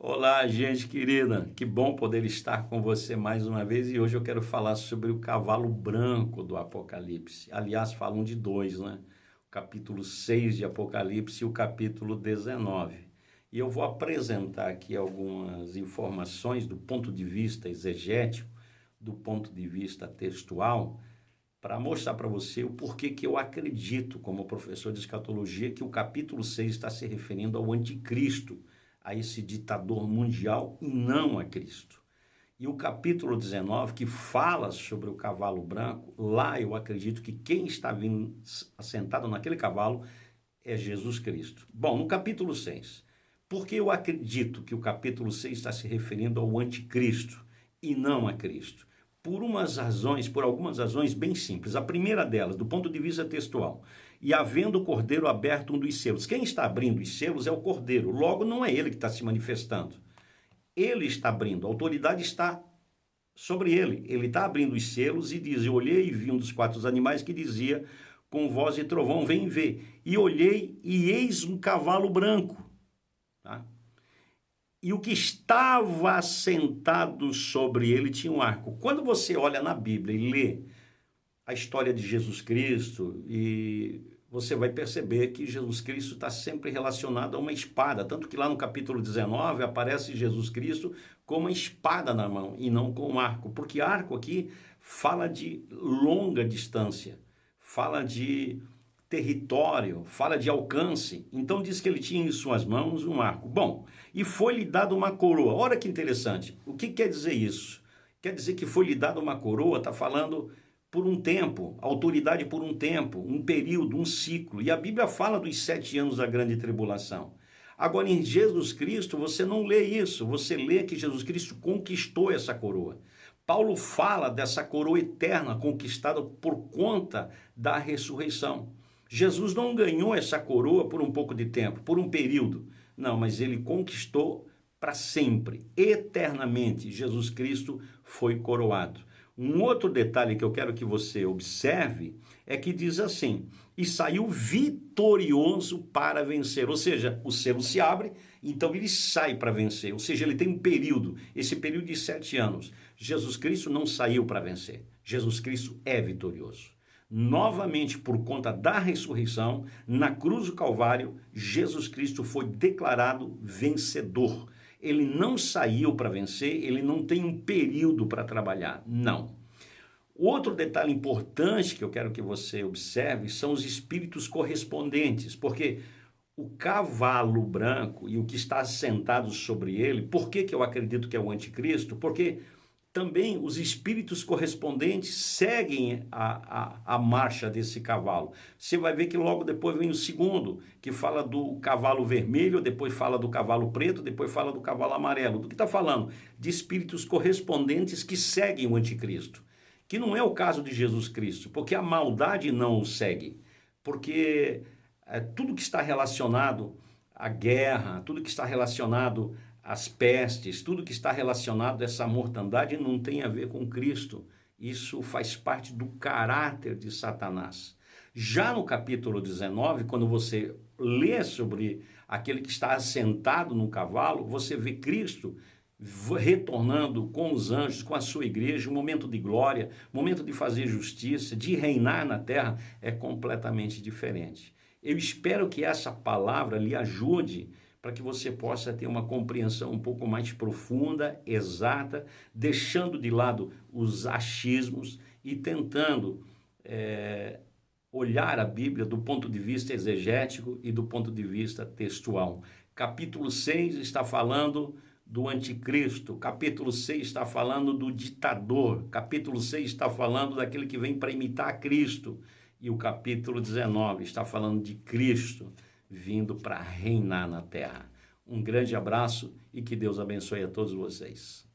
Olá, gente querida, que bom poder estar com você mais uma vez e hoje eu quero falar sobre o cavalo branco do Apocalipse. Aliás, falam de dois, né? O capítulo 6 de Apocalipse e o capítulo 19. E eu vou apresentar aqui algumas informações do ponto de vista exegético, do ponto de vista textual, para mostrar para você o porquê que eu acredito, como professor de escatologia, que o capítulo 6 está se referindo ao anticristo, a esse ditador mundial e não a Cristo. E o capítulo 19, que fala sobre o cavalo branco, lá eu acredito que quem está vindo assentado naquele cavalo é Jesus Cristo. Bom, no capítulo 6, porque eu acredito que o capítulo 6 está se referindo ao anticristo e não a Cristo? Por algumas razões bem simples. A primeira delas, do ponto de vista textual, e havendo o cordeiro aberto um dos selos. Quem está abrindo os selos é o cordeiro, logo não é ele que está se manifestando. Ele está abrindo, a autoridade está sobre ele. Ele está abrindo os selos e diz: eu olhei e vi um dos quatro animais que dizia com voz de trovão, vem ver. E olhei e eis um cavalo branco. Tá? E o que estava assentado sobre ele tinha um arco. Quando você olha na Bíblia e lê a história de Jesus Cristo, e você vai perceber que Jesus Cristo está sempre relacionado a uma espada, tanto que lá no capítulo 19 aparece Jesus Cristo com uma espada na mão e não com um arco, porque arco aqui fala de longa distância, fala de território, fala de alcance. Então diz que ele tinha em suas mãos um arco. Bom, e foi-lhe dado uma coroa. Olha que interessante. O que quer dizer isso? Quer dizer que foi-lhe dada uma coroa, está falando por um tempo, autoridade por um tempo, um período, um ciclo. E a Bíblia fala dos 7 anos da grande tribulação. Agora, em Jesus Cristo, você não lê isso. Você lê que Jesus Cristo conquistou essa coroa. Paulo fala dessa coroa eterna conquistada por conta da ressurreição. Jesus não ganhou essa coroa por um pouco de tempo, por um período. Não, mas ele conquistou para sempre, eternamente. Jesus Cristo foi coroado. Um outro detalhe que eu quero que você observe é que diz assim: e saiu vitorioso para vencer. Ou seja, o selo se abre, então ele sai para vencer. Ou seja, ele tem um período, esse período de 7 anos. Jesus Cristo não saiu para vencer. Jesus Cristo é vitorioso. Novamente, por conta da ressurreição, na cruz do Calvário, Jesus Cristo foi declarado vencedor. Ele não saiu para vencer, ele não tem um período para trabalhar, não. Outro detalhe importante que eu quero que você observe são os espíritos correspondentes, porque o cavalo branco e o que está sentado sobre ele, por que eu acredito que é o anticristo? Porque também os espíritos correspondentes seguem a marcha desse cavalo. Você vai ver que logo depois vem o segundo, que fala do cavalo vermelho, depois fala do cavalo preto, depois fala do cavalo amarelo. Do que está falando? De espíritos correspondentes que seguem o anticristo. Que não é o caso de Jesus Cristo, porque a maldade não o segue. Porque tudo que está relacionado à guerra, tudo que está relacionado as pestes, tudo que está relacionado a essa mortandade não tem a ver com Cristo. Isso faz parte do caráter de Satanás. Já no capítulo 19, quando você lê sobre aquele que está assentado no cavalo, você vê Cristo retornando com os anjos, com a sua igreja, um momento de glória, momento de fazer justiça, de reinar na terra, é completamente diferente. Eu espero que essa palavra lhe ajude para que você possa ter uma compreensão um pouco mais profunda, exata, deixando de lado os achismos e tentando olhar a Bíblia do ponto de vista exegético e do ponto de vista textual. Capítulo 6 está falando do anticristo, capítulo 6 está falando do ditador, capítulo 6 está falando daquele que vem para imitar Cristo, e o capítulo 19 está falando de Cristo vindo para reinar na terra. Um grande abraço e que Deus abençoe a todos vocês.